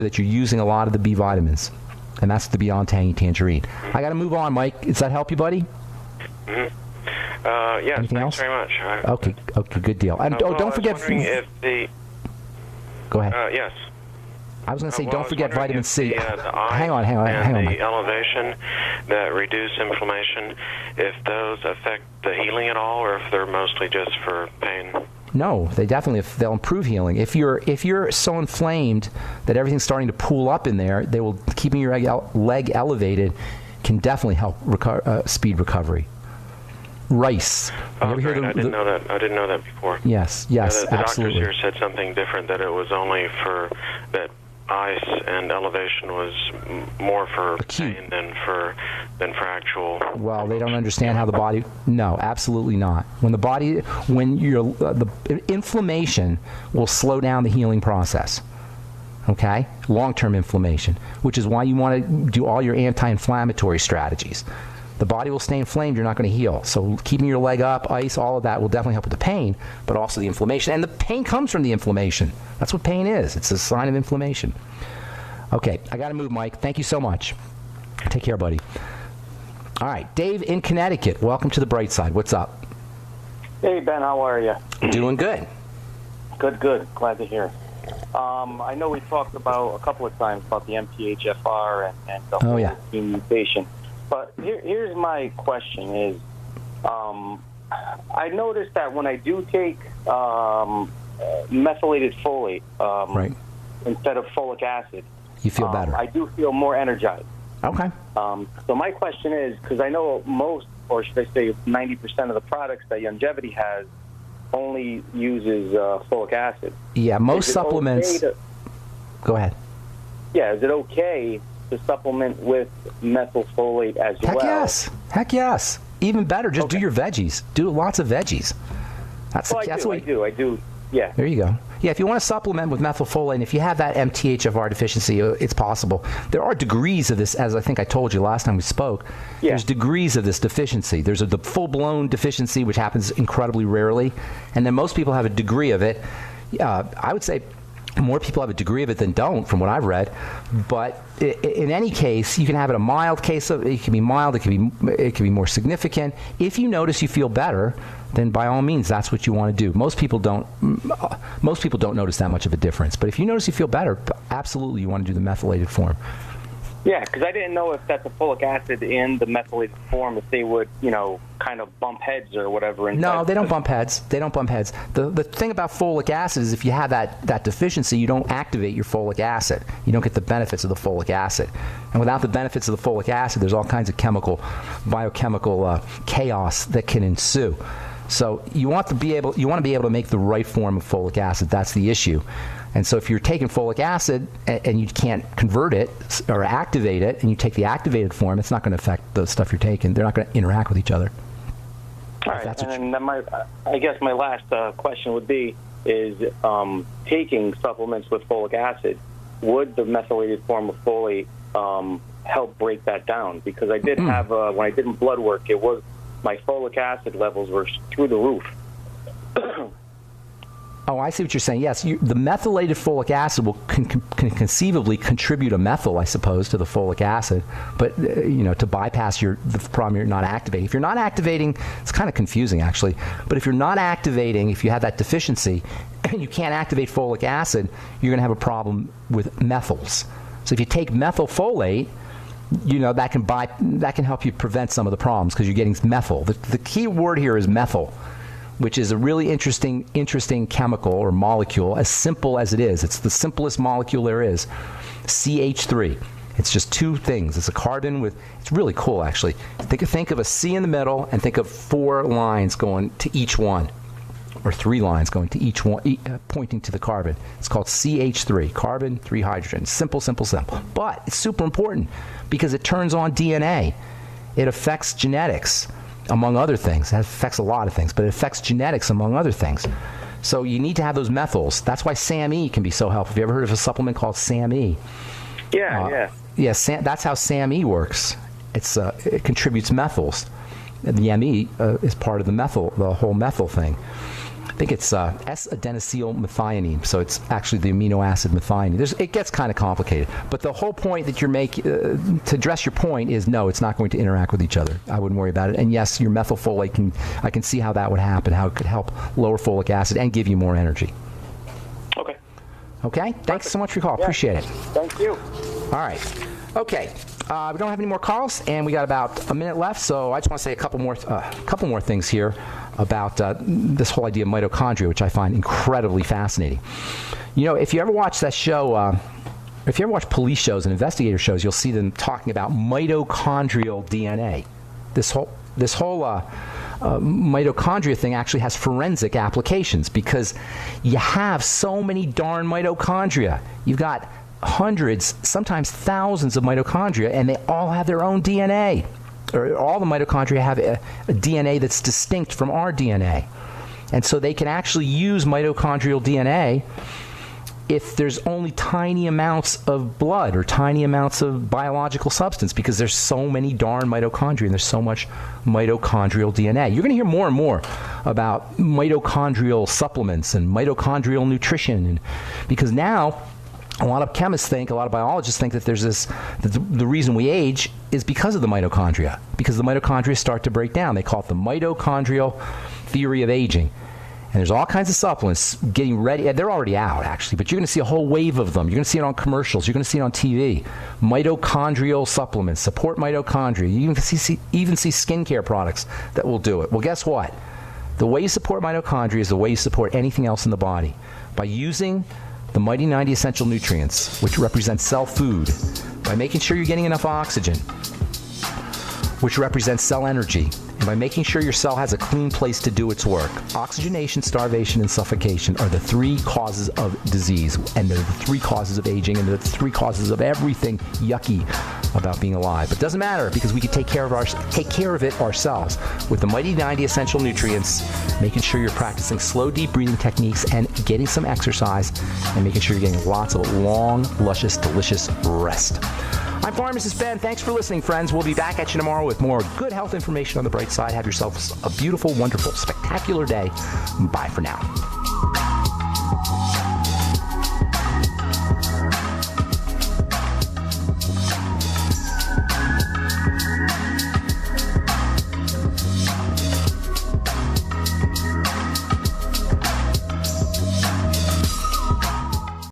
that you're using a lot of the B vitamins, and that's the Beyond Tangy Tangerine. I got to move on, Mike. Does that help you, buddy? Mm-hmm. Yes, Anything thanks else? very much. Okay, good deal. And don't forget. Go ahead. Yes. I was going to say, don't forget vitamin C. Hang on, the elevation that reduce inflammation, if those affect the healing at all, or if they're mostly just for pain? No, they'll improve healing. If you're so inflamed that everything's starting to pool up in there, keeping your leg elevated can definitely help speed recovery. Rice. I didn't know that. I didn't know that before. Yes, the absolutely. The doctors here said something different, that it was only for that ice and elevation was more for acute pain than for actual. Well, they don't understand how the body. No, absolutely not. The inflammation will slow down the healing process. Okay, long-term inflammation, which is why you want to do all your anti-inflammatory strategies. The body will stay inflamed, you're not going to heal. So keeping your leg up, ice, all of that will definitely help with the pain, but also the inflammation. And the pain comes from the inflammation. That's what pain is. It's a sign of inflammation. Okay, I got to move, Mike. Thank you so much. Take care, buddy. All right, Dave in Connecticut. Welcome to the bright side. What's up? Hey, Ben. How are you? Doing good. Good. Glad to hear. I know we talked about a couple of times about the MTHFR and the whole gene mutation. But here's my question is, I noticed that when I do take methylated folate instead of folic acid, you feel better. I do feel more energized. Okay. So my question is, because I know most, or should I say 90% of the products that Longevity has only uses folic acid. Yeah, most supplements. Go ahead. Yeah, is it okay to supplement with methylfolate as well? Heck yes. Even better, just do your veggies. Do lots of veggies. I do. Yeah. There you go. Yeah, if you want to supplement with methylfolate, and if you have that MTHFR deficiency, it's possible. There are degrees of this, as I think I told you last time we spoke. Yeah. There's degrees of this deficiency. There's the full-blown deficiency, which happens incredibly rarely, and then most people have a degree of it. I would say more people have a degree of it than don't, from what I've read. But in any case, you can have it a mild case of it. Can be mild. It can be more significant. If you notice you feel better, then by all means, that's what you want to do. Most people don't notice that much of a difference. But if you notice you feel better, absolutely, you want to do the methylated form. Yeah, because I didn't know if that's a folic acid in the methylated form, if they would, kind of bump heads or whatever. No, they don't bump heads. The thing about folic acid is if you have that deficiency, you don't activate your folic acid. You don't get the benefits of the folic acid. And without the benefits of the folic acid, there's all kinds of biochemical chaos that can ensue. So you want to be able to make the right form of folic acid. That's the issue. And so if you're taking folic acid and you can't convert it or activate it, and you take the activated form, it's not going to affect the stuff you're taking. They're not going to interact with each other. All right. And then I guess my last question would be, is taking supplements with folic acid, would the methylated form of folate help break that down? Because I did have, when I did blood work, my folic acid levels were through the roof. Oh, I see what you're saying. Yes, the methylated folic acid can conceivably contribute a methyl, I suppose, to the folic acid, but to bypass the problem you're not activating. If you're not activating, it's kind of confusing actually. But if you're not activating, if you have that deficiency, and you can't activate folic acid, you're going to have a problem with methyls. So if you take methylfolate, that can help you prevent some of the problems because you're getting methyl. The key word here is methyl, which is a really interesting chemical or molecule, as simple as it is. It's the simplest molecule there is, CH3. It's just two things. It's a carbon it's really cool, actually. Think of a C in the middle and think of 4 lines going to each one, or 3 lines going to each one, pointing to the carbon. It's called CH3, carbon, 3 hydrogen. Simple. But it's super important because it turns on DNA. It affects genetics, among other things. It affects a lot of things, but it affects genetics, among other things. So you need to have those methyls. That's why SAMe can be so helpful. Have you ever heard of a supplement called SAMe? Yeah. That's how SAMe works. It contributes methyls. The ME is part of the whole methyl thing. think it's S-adenosylmethionine, so it's actually the amino acid methionine. It gets kind of complicated, but the whole point that you're making, to address your point, is no, it's not going to interact with each other. I wouldn't worry about it. And yes, your methylfolate I can see how that would happen, how it could help lower folic acid and give you more energy. Okay. Okay? Thanks so much for your call. Yeah. Appreciate it. Thank you. All right. Okay. We don't have any more calls, and we got about a minute left, so I just want to say a couple more things here about this whole idea of mitochondria, which I find incredibly fascinating. You know, if you ever watch that show, if you ever watch police shows and investigator shows, you'll see them talking about mitochondrial DNA. This whole mitochondria thing actually has forensic applications because you have so many darn mitochondria. You've got hundreds, sometimes thousands of mitochondria, and they all have their own DNA. Or all the mitochondria have a DNA that's distinct from our DNA. And so they can actually use mitochondrial DNA if there's only tiny amounts of blood or tiny amounts of biological substance, because there's so many darn mitochondria and there's so much mitochondrial DNA. You're going to hear more and more about mitochondrial supplements and mitochondrial nutrition, and because now a lot of chemists think, a lot of biologists think that the reason we age is because of the mitochondria, because the mitochondria start to break down. They call it the mitochondrial theory of aging. And there's all kinds of supplements getting ready. They're already out, actually, but you're going to see a whole wave of them. You're going to see it on commercials. You're going to see it on TV. Mitochondrial supplements, support mitochondria. You even see skincare products that will do it. Well, guess what? The way you support mitochondria is the way you support anything else in the body. By using the Mighty 90 Essential Nutrients, which represent cell food, by making sure you're getting enough oxygen, which represents cell energy, and by making sure your cell has a clean place to do its work. Oxygenation, starvation, and suffocation are the three causes of disease, and they're the three causes of aging, and they're the three causes of everything yucky about being alive. But it doesn't matter, because we can take care of it ourselves with the Mighty 90 Essential Nutrients, making sure you're practicing slow, deep breathing techniques and getting some exercise, and making sure you're getting lots of long, luscious, delicious rest. I'm Pharmacist Ben. Thanks for listening, friends. We'll be back at you tomorrow with more good health information on the bright side. Have yourselves a beautiful, wonderful, spectacular day. Bye for now.